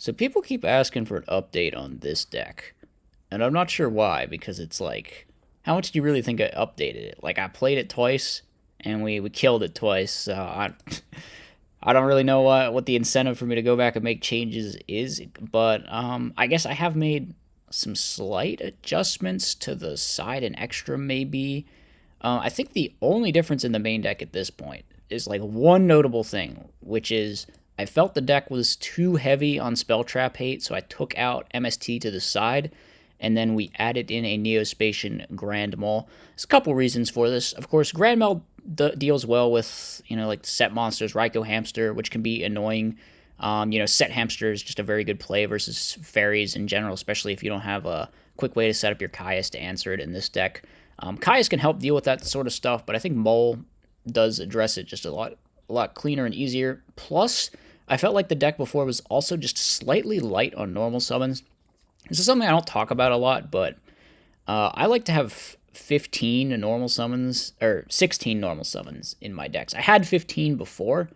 So people keep asking for an update on this deck, and I'm not sure why, because it's like, how much do you really think I updated it? Like, I played it twice, and we killed it twice, so I don't really know what the incentive for me to go back and make changes is, but I guess I have made some slight adjustments to the side and extra, maybe. I think the only difference in the main deck at this point is like one notable thing, which is I felt the deck was too heavy on spell trap hate, so I took out MST to the side, and then we added in a Neospatian Grand Maul. There's a couple reasons for this. Of course, Grand Maul deals well with, like set monsters, Raikou Hamster, which can be annoying. Set Hamster is just a very good play versus fairies in general, especially if you don't have a quick way to set up your Caius to answer it in this deck. Caius can help deal with that sort of stuff, but I think Mole does address it just a lot cleaner and easier. Plus, I felt like the deck before was also just slightly light on normal summons. This is something I don't talk about a lot, but I like to have 15 normal summons, or 16 normal summons in my decks. I had 15 before.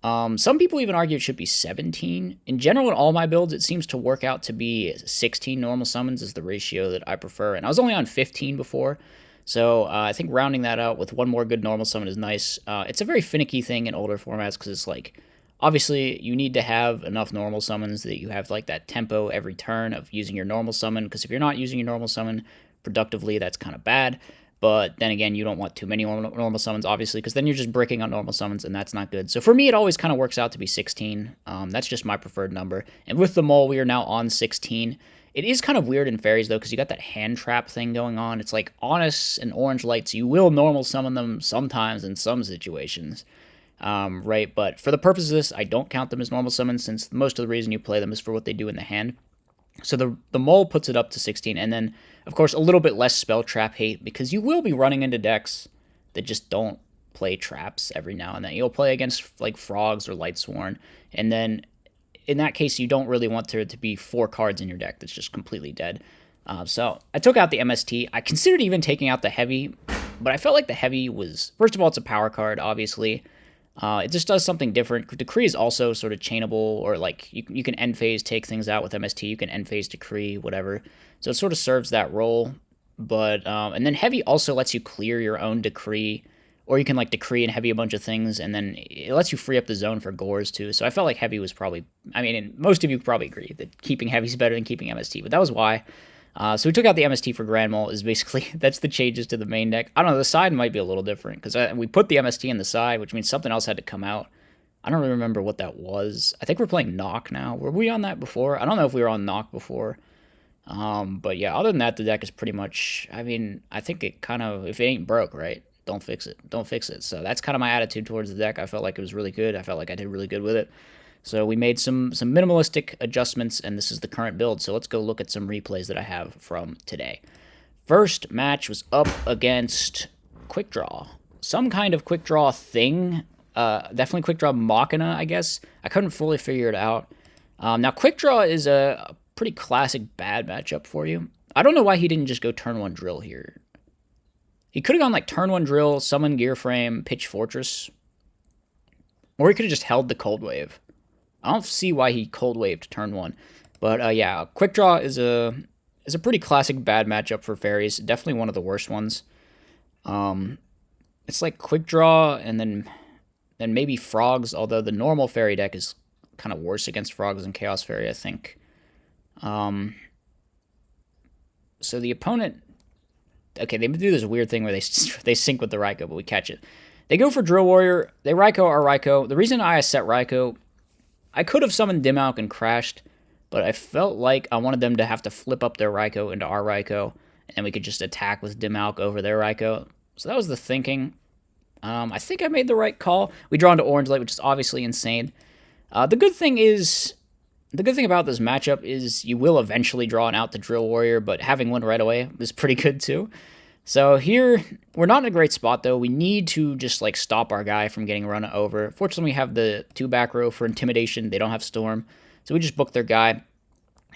Some people even argue it should be 17. In general, in all my builds, it seems to work out to be 16 normal summons is the ratio that I prefer. And I was only on 15 before, so I think rounding that out with one more good normal summon is nice. It's a very finicky thing in older formats because it's like, obviously, you need to have enough normal summons that you have like that tempo every turn of using your normal summon, because if you're not using your normal summon productively, that's kind of bad. But then again, you don't want too many normal summons, obviously, because then you're just bricking on normal summons, and that's not good. So for me, it always kind of works out to be 16. That's just my preferred number. And with the Mole, we are now on 16. It is kind of weird in fairies, though, because you got that hand trap thing going on. It's like Honest and Orange Lights, you will normal summon them sometimes in some situations. Right, but for the purpose of this, I don't count them as normal summons, since most of the reason you play them is for what they do in the hand. So the Mole puts it up to 16, and then, of course, a little bit less spell trap hate, because you will be running into decks that just don't play traps every now and then. You'll play against, like, Frogs or Lightsworn, and then, in that case, you don't really want there to be 4 cards in your deck that's just completely dead. So I took out the MST. I considered even taking out the Heavy, but I felt like the Heavy was, first of all, it's a power card, obviously. It just does something different. Decree is also sort of chainable, or like you can end phase take things out with MST. You can end phase Decree, whatever. So it sort of serves that role. But and then Heavy also lets you clear your own Decree, or you can like Decree and Heavy a bunch of things, and then it lets you free up the zone for Gores too. So I felt like Heavy was probably, I mean, and most of you probably agree that keeping Heavy is better than keeping MST, but that was why. So we took out the MST for Grand Mole, is basically, that's the changes to the main deck. I don't know, the side might be a little different, because we put the MST in the side, which means something else had to come out. I don't really remember what that was. I think we're playing Knock now. Were we on that before? I don't know if we were on Knock before. But yeah, other than that, the deck is pretty much, I mean, I think it kind of, if it ain't broke, right? Don't fix it. Don't fix it. So that's kind of my attitude towards the deck. I felt like it was really good. I felt like I did really good with it. So we made some minimalistic adjustments, and this is the current build. So let's go look at some replays that I have from today. First match was up against Quick Draw. Some kind of Quick Draw thing. Definitely Quick Draw Machina, I guess. I couldn't fully figure it out. Now, Quick Draw is a pretty classic bad matchup for you. I don't know why he didn't just go turn 1 Drill here. He could have gone like turn 1 Drill, Summon Gear Frame, Pitch Fortress. Or he could have just held the Cold Wave. I don't see why he Cold Waved turn 1. But yeah, Quick Draw is a pretty classic bad matchup for fairies. Definitely one of the worst ones. It's like Quick Draw and then maybe Frogs, although the normal fairy deck is kind of worse against Frogs than Chaos Fairy, I think. So the opponent, okay, they do this weird thing where they sync with the Raikou, but we catch it. They go for Drill Warrior. They Raikou our Raikou. The reason I set Raikou, I could have summoned Dimmalk and crashed, but I felt like I wanted them to have to flip up their Raikou into our Raikou, and we could just attack with Dimmalk over their Raikou. So that was the thinking. I think I made the right call. We draw into Orange Light, which is obviously insane. The good thing about this matchup is you will eventually draw an out to Drill Warrior, but having one right away is pretty good too. So here, we're not in a great spot, though. We need to just, like, stop our guy from getting run over. Fortunately, we have the 2 back row for Intimidation. They don't have Storm. So we just book their guy.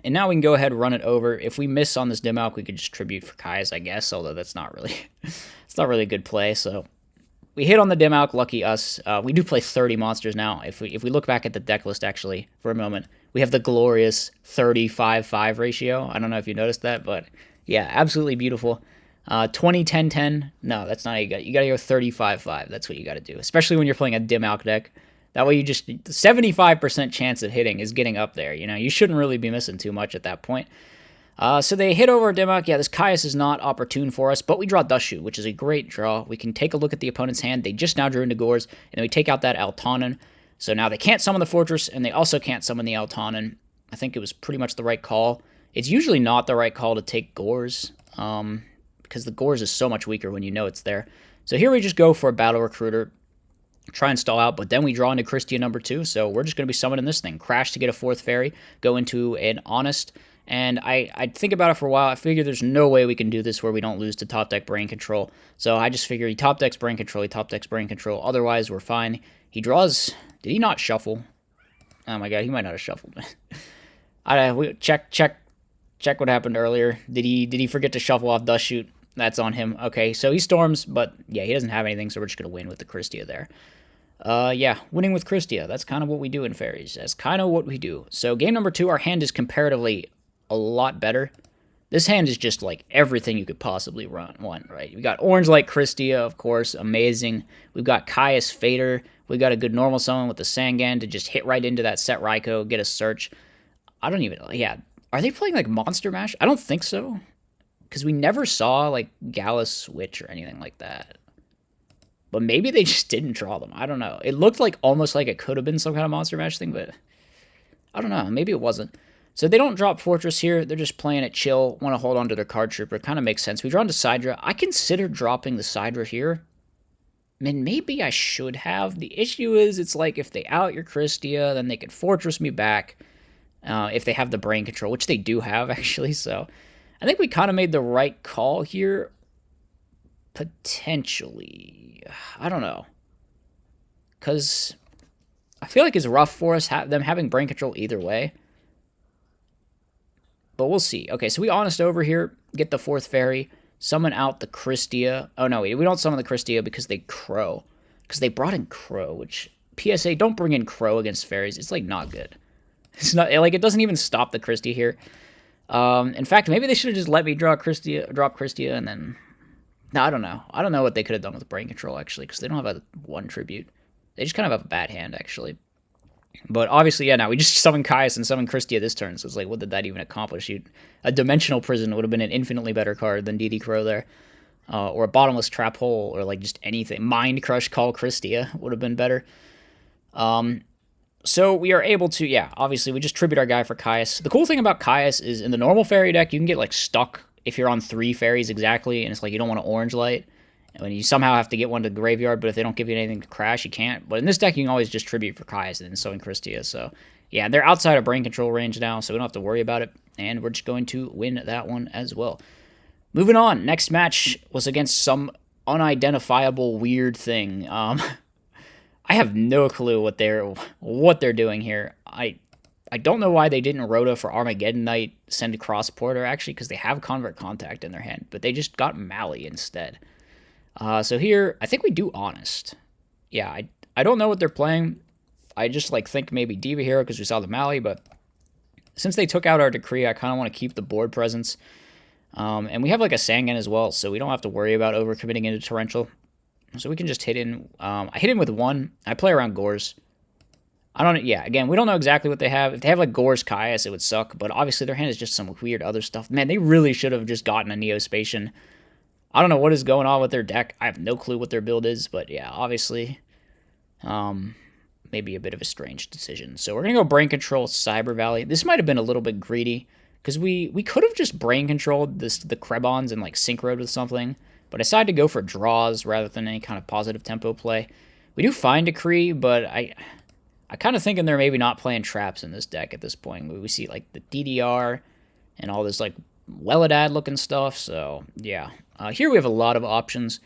And now we can go ahead and run it over. If we miss on this Dimmalk, we could just Tribute for Kai's, I guess, although that's not really, it's not really a good play, so we hit on the dim alc, lucky us. We do play 30 monsters now. If we look back at the deck list actually for a moment, we have the glorious 35-5 ratio. I don't know if you noticed that, but yeah, absolutely beautiful. 20-10-10. No, that's not how you got. You got to go 35-5. That's what you got to do, especially when you're playing a dim alc deck. That way, you just 75% chance of hitting is getting up there. You know, you shouldn't really be missing too much at that point. So they hit over dim alc. Yeah, this Caius is not opportune for us, but we draw Dust Shoot, which is a great draw. We can take a look at the opponent's hand. They just now drew into Gores, and then we take out that Altanen. So now they can't summon the Fortress, and they also can't summon the Altanen. I think it was pretty much the right call. It's usually not the right call to take Gores, because the Gores is so much weaker when you know it's there. So here we just go for a Battle Recruiter, try and stall out, but then we draw into Christia number 2, so we're just going to be summoning this thing. Crash to get a 4th fairy, go into an Honest, and I think about it for a while. I figure there's no way we can do this where we don't lose to top deck Brain Control. So I just figure he top decks Brain Control, he top decks Brain Control. Otherwise, we're fine. He draws... Did he not shuffle? Oh my god, he might not have shuffled. Check what happened earlier. Did he forget to shuffle off Dust Shoot? That's on him. Okay, so he storms, but yeah, he doesn't have anything, so we're just going to win with the Christia there. Yeah, winning with Christia. That's kind of what we do in Fairies. That's kind of what we do. So game number 2, our hand is comparatively a lot better. This hand is just like everything you could possibly want, right? We got Orange Light Christia, of course, amazing. We've got Caius Fader. We got a good normal summon with the Sangan to just hit right into that Set Raikou, get a search. I don't even, yeah. Are they playing like Monster Mash? I don't think so. Because we never saw like Gallus Switch or anything like that. But maybe they just didn't draw them. I don't know. It looked like almost like it could have been some kind of Monster Mash thing, but I don't know. Maybe it wasn't. So they don't drop Fortress here. They're just playing it chill, want to hold on to their card trooper. It kind of makes sense. We draw into Sidra. I consider dropping the Sidra here. I mean, maybe I should have. The issue is it's like if they out your Christia, then they could Fortress me back if they have the Brain Control, which they do have, actually. So I think we kind of made the right call here. Potentially. I don't know. Because I feel like it's rough for us, them having Brain Control either way. But we'll see. Okay, so we Honest over here, get the 4th fairy, summon out the Christia. Oh, no, we don't summon the Christia because they Crow. Because they brought in Crow, which, PSA, don't bring in Crow against fairies. It's, like, not good. It's not, like, it doesn't even stop the Christia here. In fact, maybe they should have just let me drop Christia, and then... No, I don't know. I don't know what they could have done with Brain Control, actually, because they don't have a 1 tribute. They just kind of have a bad hand, actually. But obviously, yeah, now we just summon Caius and summon Christia this turn, so it's like, what did that even accomplish? A Dimensional Prison would have been an infinitely better card than DD Crow there. Or a Bottomless Trap Hole, or like just anything. Mind Crush Call Christia would have been better. So we are able to, yeah, obviously we just tribute our guy for Caius. The cool thing about Caius is in the normal fairy deck, you can get like stuck if you're on 3 fairies exactly, and it's like you don't want to Orange Light. And you somehow have to get one to the graveyard, but if they don't give you anything to crash, you can't. But in this deck, you can always just tribute for Caius and then summon Christia. So, yeah, they're outside of Brain Control range now, so we don't have to worry about it. And we're just going to win that one as well. Moving on, next match was against some unidentifiable weird thing. I have no clue what they're doing here. I don't know why they didn't Rhoda for Armageddon Knight, send Cross Porter, actually, because they have Convert Contact in their hand, but they just got Mally instead. So here, I think we do Honest. Yeah, I don't know what they're playing. I just like think maybe Diva Hero because we saw the Mally, but since they took out our Decree, I kind of want to keep the board presence. And we have like a Sangan as well, so we don't have to worry about overcommitting into Torrential. So we can just hit in. I hit in with 1. I play around Gores. Yeah, again, we don't know exactly what they have. If they have like Gores Caius, it would suck, but obviously their hand is just some weird other stuff. Man, they really should have just gotten a Neospatian. I don't know what is going on with their deck. I have no clue what their build is, but yeah, obviously, maybe a bit of a strange decision. So we're going to go Brain Control Cyber Valley. This might have been a little bit greedy, because we could have just Brain Controlled the Krebons and like Synchroed with something, but I decided to go for draws rather than any kind of positive tempo play. We do find Decree, but I kind of thinking they're maybe not playing traps in this deck at this point. We see like the DDR and all this like Welladad looking stuff, so yeah. Here we have a lot of options.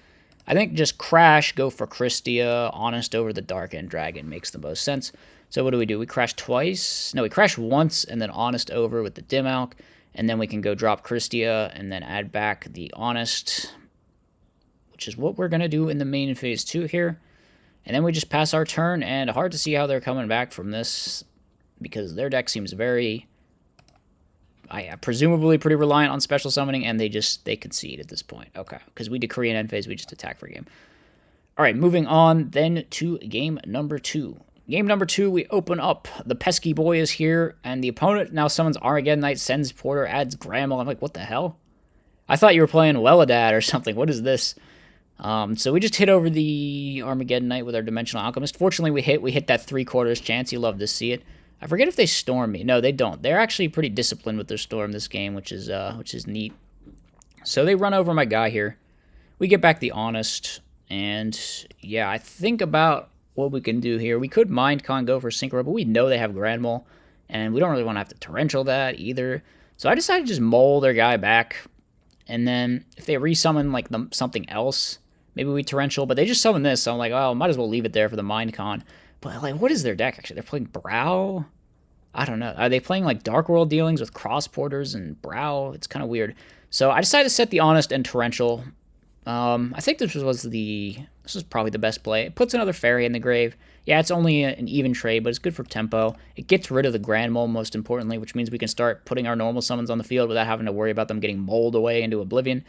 I think just Crash, go for Christia, Honest over the Dark End Dragon makes the most sense. So what do? We crash twice? No, we crash once and then Honest over with the Dim Alc, and then we can go drop Christia and then add back the Honest, which is what we're going to do in the main phase 2 here. And then we just pass our turn, and hard to see how they're coming back from this, because their deck seems very, presumably pretty reliant on special summoning, and they concede at this point. Okay, because we decree an end phase, we just attack for game. All right, moving on then to game number 2. Game number 2, we open up. The pesky boy is here, and the opponent now summons Armageddon Knight, sends Porter, adds Grammel. I'm like, what the hell? I thought you were playing Welladad or something. What is this? So we just hit over the Armageddon Knight with our Dimensional Alchemist. Fortunately, we hit that 3/4 chance. You love to see it. I forget if they storm me. No, they don't. They're actually pretty disciplined with their storm this game, which is neat. So they run over my guy here. We get back the Honest, and yeah, I think about what we can do here. We could Mind Con, go for Synchro, but we know they have Grand Mole, and we don't really want to have to Torrential that either. So I decided to just mole their guy back, and then if they resummon like something else, maybe we Torrential, but they just summon this, so I'm like, oh, might as well leave it there for the Mind Con. But like, what is their deck actually? They're playing Brow? I don't know. Are they playing like Dark World Dealings with Cross Porters and Brow? It's kind of weird. So I decided to set the Honest and Torrential. I think this was probably the best play. It puts another fairy in the grave. Yeah, it's only an even trade, but it's good for tempo. It gets rid of the Grand Mole, most importantly, which means we can start putting our normal summons on the field without having to worry about them getting moled away into oblivion.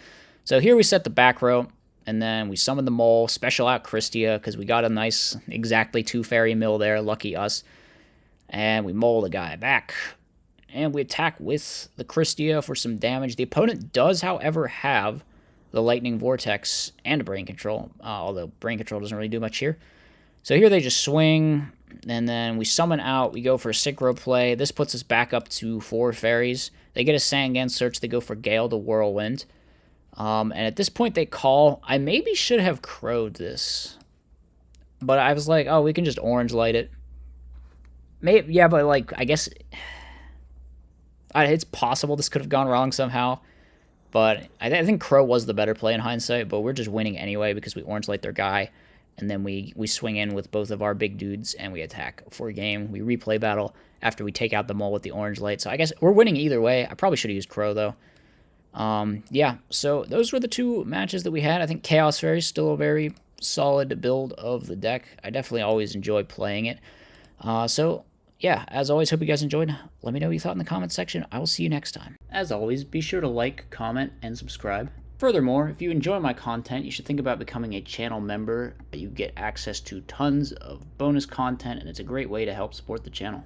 So here we set the back row, and then we summon the mole, special out Christia, because we got a nice, exactly 2 fairy mill there, lucky us. And we mole the guy back. And we attack with the Christia for some damage. The opponent does, however, have the Lightning Vortex and Brain Control, although Brain Control doesn't really do much here. So here they just swing, and then we summon out. We go for a Synchro play. This puts us back up to 4 fairies. They get a Sangan Search. They go for Gale the Whirlwind. And at this point they call. I maybe should have crowed this, but I was like, oh, we can just Orange Light it. Maybe, yeah, but like, I guess it's possible this could have gone wrong somehow. But I think Crow was the better play in hindsight, but we're just winning anyway because we Orange Light their guy, and then we swing in with both of our big dudes, and we attack for a game. We replay battle after we take out the mole with the Orange Light. So I guess we're winning either way. I probably should have used Crow, though. Yeah, so those were the 2 matches that we had. I think Chaos Fairy is still a very solid build of the deck. I definitely always enjoy playing it. So yeah, as always, hope you guys enjoyed. Let me know what you thought in the comments section. I will see you next time. As always, be sure to like, comment, and subscribe. Furthermore, if you enjoy my content, you should think about becoming a channel member. You get access to tons of bonus content, and it's a great way to help support the channel.